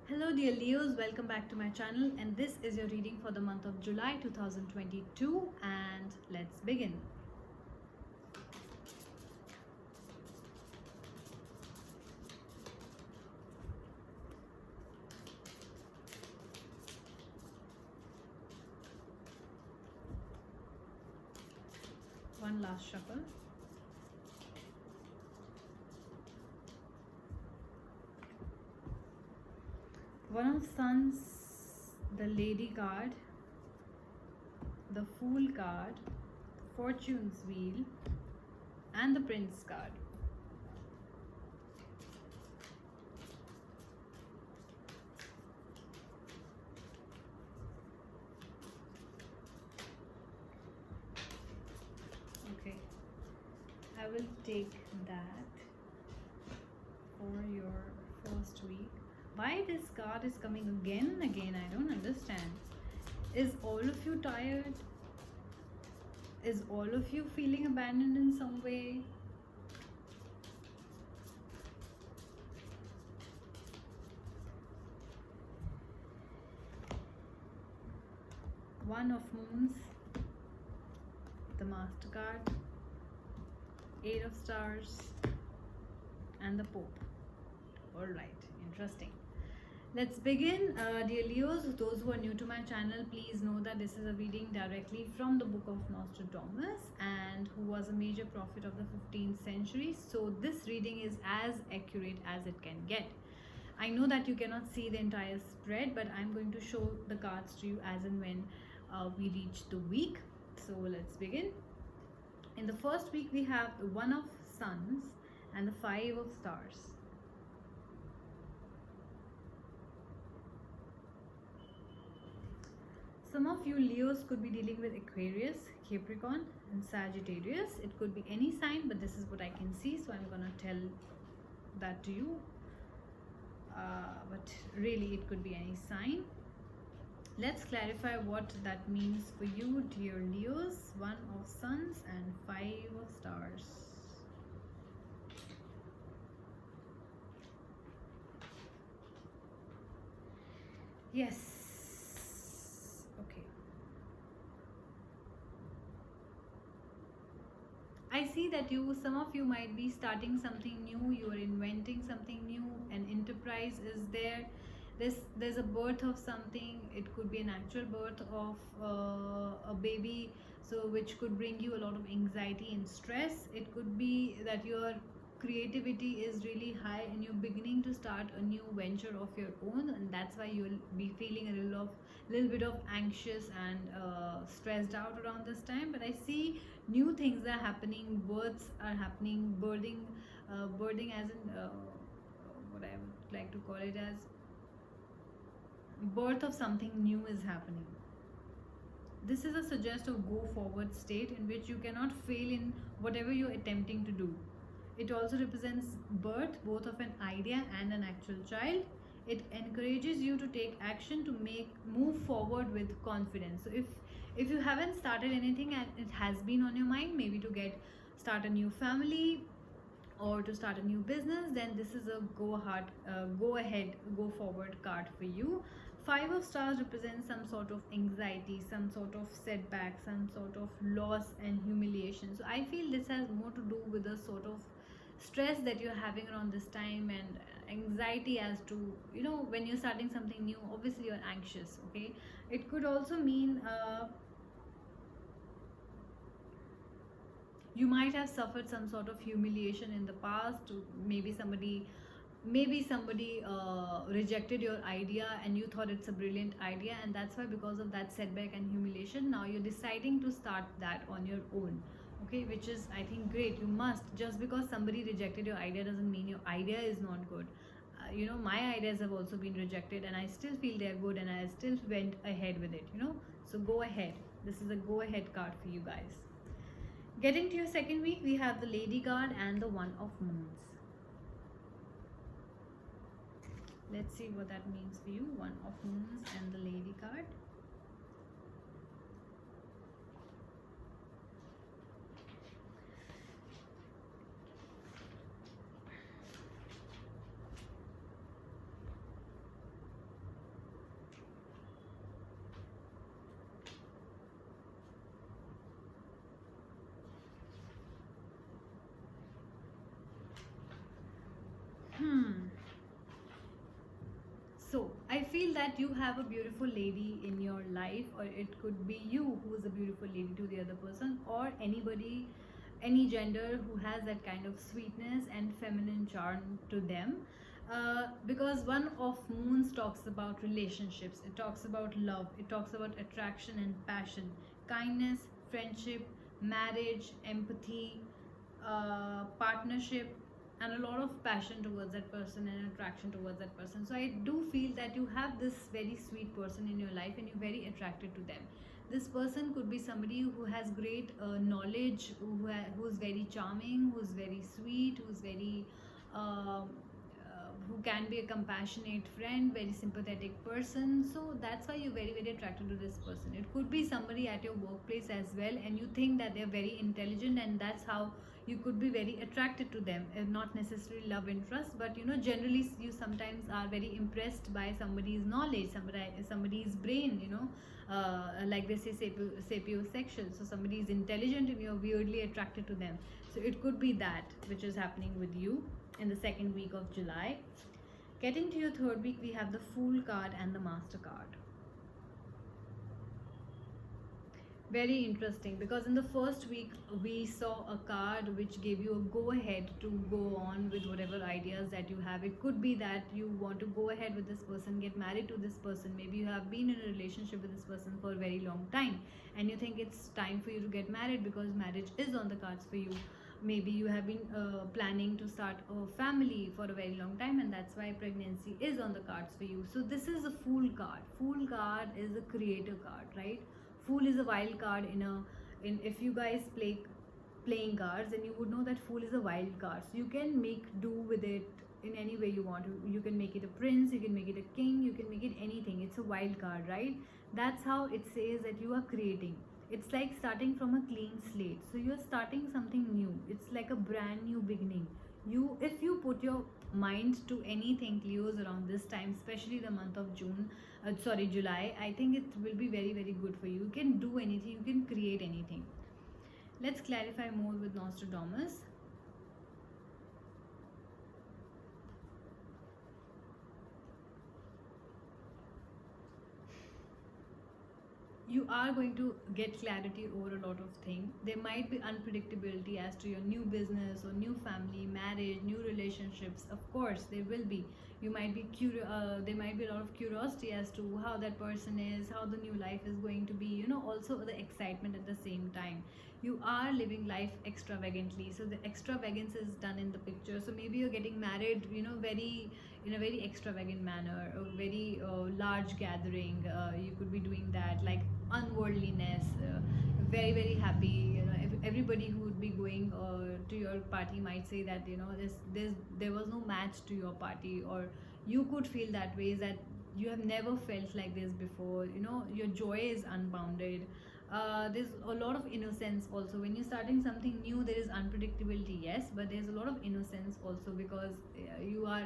Hello dear Leos, welcome back to my channel, and this is your reading for the month of July 2022, and let's begin. One last shuffle. One of Suns, the Lady card, the Fool card, Fortune's Wheel, and the Prince card. Okay, I will take that for your first week. Why this card is coming again and again, I don't understand. Is all of you tired? Is all of you feeling abandoned in some way? One of Moons, the Master card, Eight of Stars, and the Pope. Alright, interesting. Let's begin. Dear Leos, those who are new to my channel, please know that this is a reading directly from the book of Nostradamus, and who was a major prophet of the 15th century. So this reading is as accurate as it can get. I know that you cannot see the entire spread, but I'm going to show the cards to you as and when we reach the week. So let's begin. In the first week, we have the One of Suns and the Five of Stars. Some of you Leos could be dealing with Aquarius, Capricorn, and Sagittarius. It could be any sign, but this is what I can see, so I'm gonna tell that to you. But really, it could be any sign. Let's clarify what that means for you, dear Leos. One of Suns and Five of Stars. Yes. I see that some of you might be starting something new, you are inventing something new, an enterprise is there. There's a birth of something. It could be an actual birth of a baby, so which could bring you a lot of anxiety and stress. It could be that your creativity is really high and you're beginning to start a new venture of your own, and that's why you'll be feeling a little bit of anxious and stressed out around this time. But I see new things are happening, births are happening, birthing as in what I would like to call it as birth of something new is happening. This is a suggestive go forward state in which you cannot fail in whatever you're attempting to do. It also represents birth both of an idea and an actual child. It encourages you to take action, to move forward with confidence. So if you haven't started anything and it has been on your mind, maybe to start a new family or to start a new business, then this is a go ahead, go forward card for you. Five of Stars represents some sort of anxiety, some sort of setback, some sort of loss and humiliation. So I feel this has more to do with the sort of stress that you're having around this time, and anxiety as to, when you're starting something new, obviously you're anxious. Okay, it could also mean you might have suffered some sort of humiliation in the past. Maybe somebody rejected your idea and you thought it's a brilliant idea, and that's why, because of that setback and humiliation, now you're deciding to start that on your own. Okay, which is, I think, great. You must. Just because somebody rejected your idea doesn't mean your idea is not good. My ideas have also been rejected and I still feel they're good, and I still went ahead with it. So go ahead. This is a go ahead card for you guys. Getting to your second week, we have the Lady card and the One of Moons. Let's see what that means for you. One of Moons and the Lady card. feel that you have a beautiful lady in your life, or it could be you who is a beautiful lady to the other person, or anybody, any gender who has that kind of sweetness and feminine charm to them. Because one of moons talks about relationships, it talks about love, it talks about attraction and passion, kindness, friendship, marriage, empathy, partnership, and a lot of passion towards that person and attraction towards that person. So I do feel that you have this very sweet person in your life and you're very attracted to them. This person could be somebody who has great knowledge, who's very charming, who's very sweet, who's very who can be a compassionate friend, very sympathetic person. So that's why you're very, very attracted to this person. It could be somebody at your workplace as well, and you think that they're very intelligent, and that's how you could be very attracted to them. Not necessarily love interest, but generally you sometimes are very impressed by somebody's knowledge, somebody's brain, like they say sapiosexual. So somebody is intelligent and you're weirdly attracted to them. So it could be that which is happening with you in the second week of July. Getting to your third week, we have the Fool card and the Master card. Very interesting, because in the first week we saw a card which gave you a go ahead to go on with whatever ideas that you have. It could be that you want to go ahead with this person, get married to this person. Maybe you have been in a relationship with this person for a very long time and you think it's time for you to get married because marriage is on the cards for you. Maybe you have been planning to start a family for a very long time, and that's why pregnancy is on the cards for you. So this is a Fool card. Fool card is a creator card, right? Fool is a wild card in if you guys playing cards, then you would know that Fool is a wild card. So you can make do with it in any way you want. You can make it a prince, you can make it a king, you can make it anything. It's a wild card, right? That's how it says that you are creating. It's like starting from a clean slate. So you're starting something new. It's like a brand new beginning. If you put your mind to anything, Leos, around this time, especially the month of July, I think it will be very, very good for you. You can do anything, you can create anything. Let's clarify more with Nostradamus. You are going to get clarity over a lot of things. There might be unpredictability as to your new business or new family, marriage, new relationships. Of course, there will be. You might be there might be a lot of curiosity as to how that person is, how the new life is going to be. Also the excitement at the same time. You are living life extravagantly. So the extravagance is done in the picture. So maybe you're getting married, very in a very extravagant manner, a very large gathering. You could be doing that, like unworldliness, very, very happy. Everybody who would be going to your party might say that there was no match to your party, or you could feel that way, that you have never felt like this before. Your joy is unbounded. There's a lot of innocence also. When you're starting something new, there is unpredictability, yes, but there's a lot of innocence also, because you are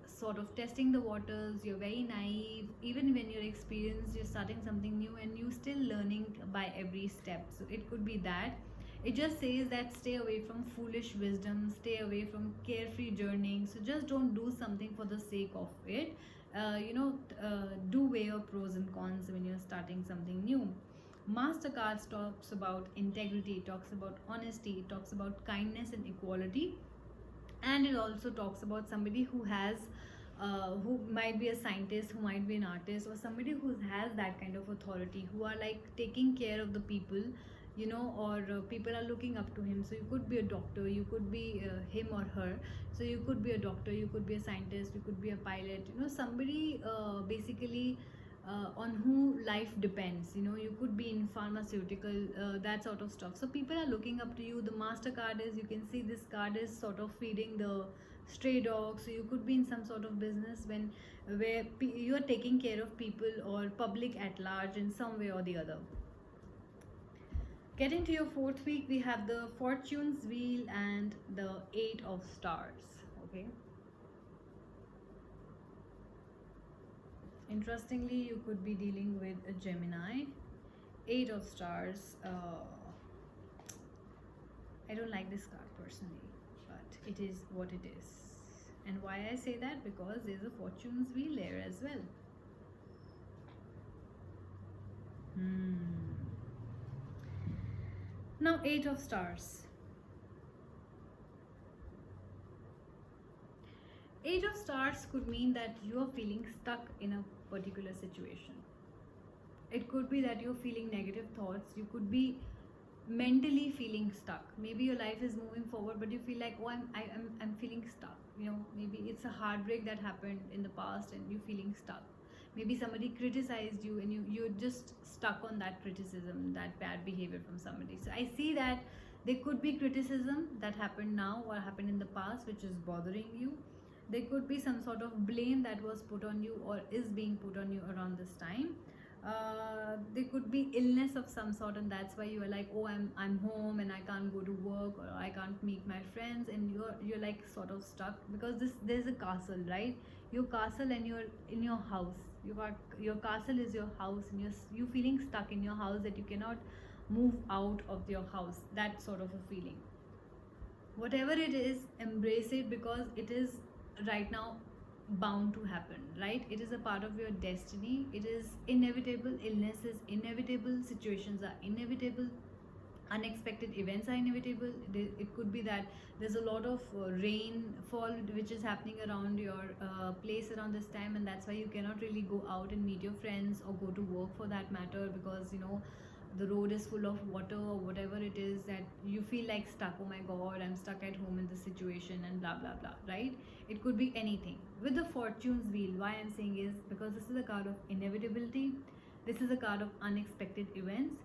sort of testing the waters. You're very naive. Even when you're experienced, you're starting something new and you're still learning by every step. So it could be that. It just says that stay away from foolish wisdom, stay away from carefree journeying. So just don't do something for the sake of it. Do weigh your pros and cons when you're starting something new. Mastercards talks about integrity, talks about honesty, talks about kindness and equality, and it also talks about somebody who might be a scientist, who might be an artist, or somebody who has that kind of authority, who are like taking care of the people, or people are looking up to him. So you could be a doctor, you could be him or her. So you could be a doctor, you could be a scientist, you could be a pilot, somebody basically on who life depends. You could be in pharmaceutical, that sort of stuff. So people are looking up to you. The Master card is, you can see this card is sort of feeding the stray dogs. So you could be in some sort of business where you are taking care of people or public at large in some way or the other. Getting to your fourth week, we have the Fortune's Wheel and the 8 of Stars. Okay. Interestingly, you could be dealing with a Gemini. 8 of Stars. I don't like this card personally, but it is what it is. And why I say that? Because there's a fortune's wheel there as well. Now, 8 of stars. Eight of stars could mean that you are feeling stuck in a particular situation. It could be that you're feeling negative thoughts. You could be mentally feeling stuck. Maybe your life is moving forward, but you feel like, oh, I'm feeling stuck. Maybe it's a heartbreak that happened in the past and you're feeling stuck. Maybe somebody criticized you and you're just stuck on that criticism, that bad behavior from somebody. So I see that there could be criticism that happened now or happened in the past which is bothering you. There could be some sort of blame that was put on you or is being put on you around this time. There could be illness of some sort, and that's why you are like, oh, I'm home and I can't go to work, or I can't meet my friends, and you're like sort of stuck, because there's a castle, right? Your castle, and you're in your house. Your castle is your house, and you're feeling stuck in your house, that you cannot move out of your house. That sort of a feeling. Whatever it is, embrace it, because it is right now bound to happen, right? It is a part of your destiny. It is inevitable. Illness is inevitable. Situations are inevitable. Unexpected events are inevitable. It could be that there's a lot of rainfall which is happening around your place around this time, and that's why you cannot really go out and meet your friends or go to work for that matter, because the road is full of water or whatever it is, that you feel like stuck. Oh my god, I'm stuck at home in this situation, and blah blah blah, right? It could be anything. With the fortune's wheel, why I'm saying is because this is a card of inevitability. This is a card of unexpected events.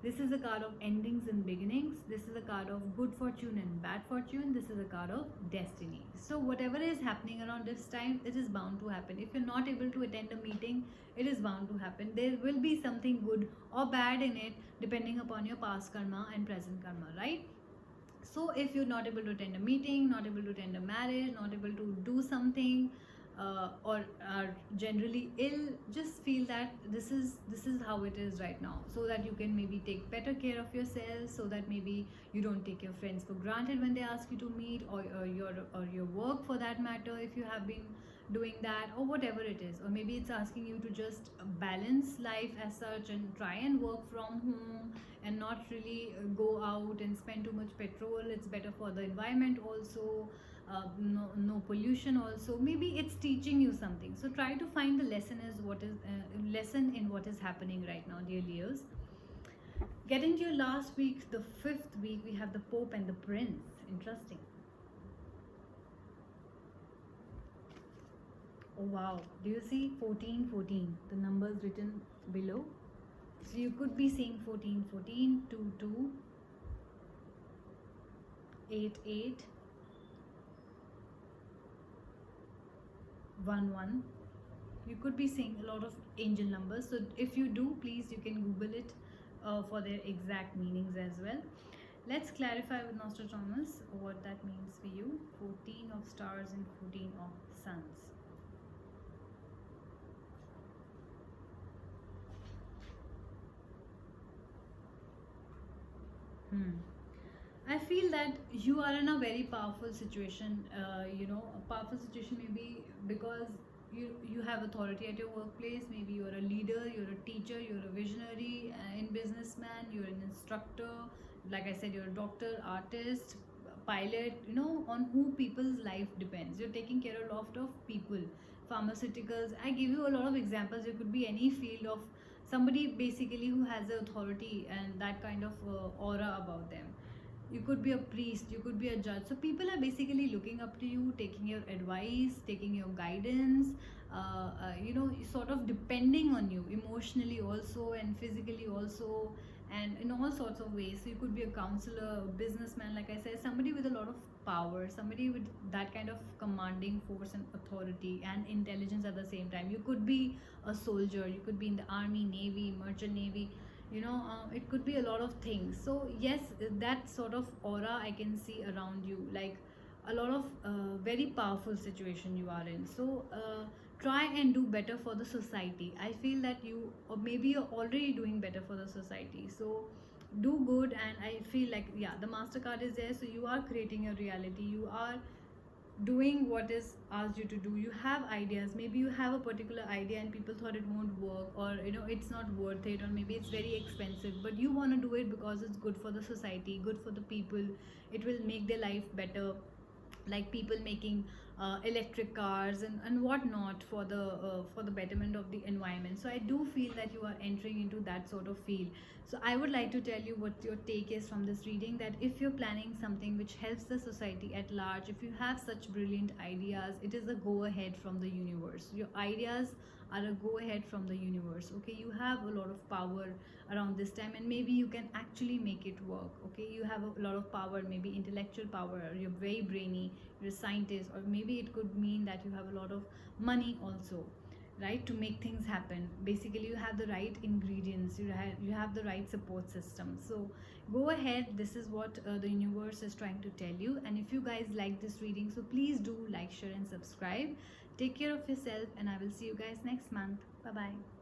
This is a card of endings and beginnings. This is a card of good fortune and bad fortune. This is a card of destiny. So whatever is happening around this time, it is bound to happen. If you're not able to attend a meeting, it is bound to happen. There will be something good or bad in it, depending upon your past karma and present karma, right? So if you're not able to attend a meeting, not able to attend a marriage, not able to do something, or are generally ill, just feel that this is how it is right now, so that you can maybe take better care of yourself, so that maybe you don't take your friends for granted when they ask you to meet, or your work for that matter, if you have been doing that, or whatever it is. Or maybe it's asking you to just balance life as such and try and work from home and not really go out and spend too much petrol. It's better for the environment also. No pollution also. Maybe it's teaching you something, so try to find the lesson lesson in what is happening right now, dear Leos. Getting to your last week, the 5th week, we have the Pope and the Prince. Interesting. Oh wow, do you see 1414, the numbers written below? So you could be seeing 1414, 22, 88, 11. You could be seeing a lot of angel numbers. So if you do, please, you can Google it for their exact meanings as well. Let's clarify with Nostradamus what that means for you. 14 of stars and 14 of suns. I feel that you are in a very powerful situation. A powerful situation maybe because you have authority at your workplace. Maybe you're a leader, you're a teacher, you're a visionary in businessman, you're an instructor. Like I said, you're a doctor, artist, pilot. On who people's life depends. You're taking care of a lot of people. Pharmaceuticals. I give you a lot of examples. It could be any field of somebody basically who has the authority and that kind of aura about them. You could be a priest, you could be a judge. So people are basically looking up to you, taking your advice, taking your guidance, sort of depending on you emotionally also and physically also, and in all sorts of ways. So you could be a counselor, a businessman, like I said, somebody with a lot of power, somebody with that kind of commanding force and authority and intelligence at the same time. You could be a soldier, you could be in the army, navy, merchant navy. It could be a lot of things. So yes, that sort of aura I can see around you, like a lot of very powerful situation you are in. So try and do better for the society. I feel that you, or maybe you're already doing better for the society, so do good. And I feel like, yeah, the Mastercard is there, so you are creating your reality. You are doing what is asked you to do. You have ideas, maybe you have a particular idea and people thought it won't work, or it's not worth it, or maybe it's very expensive, but you want to do it because it's good for the society, good for the people, it will make their life better, like people making electric cars and whatnot for the betterment of the environment. So I do feel that you are entering into that sort of field. So I would like to tell you what your take is from this reading, that if you're planning something which helps the society at large, if you have such brilliant ideas, it is a go ahead from the universe. Your ideas are a go ahead from the universe. Okay, you have a lot of power around this time, and maybe you can actually make it work. Okay, you have a lot of power, maybe intellectual power, or you're very brainy, you're a scientist, or maybe it could mean that you have a lot of money also, right, to make things happen. Basically, you have the right ingredients, you have the right support system. So go ahead, this is what the universe is trying to tell you. And if you guys like this reading, so please do like, share and subscribe. Take care of yourself, and I will see you guys next month. Bye bye.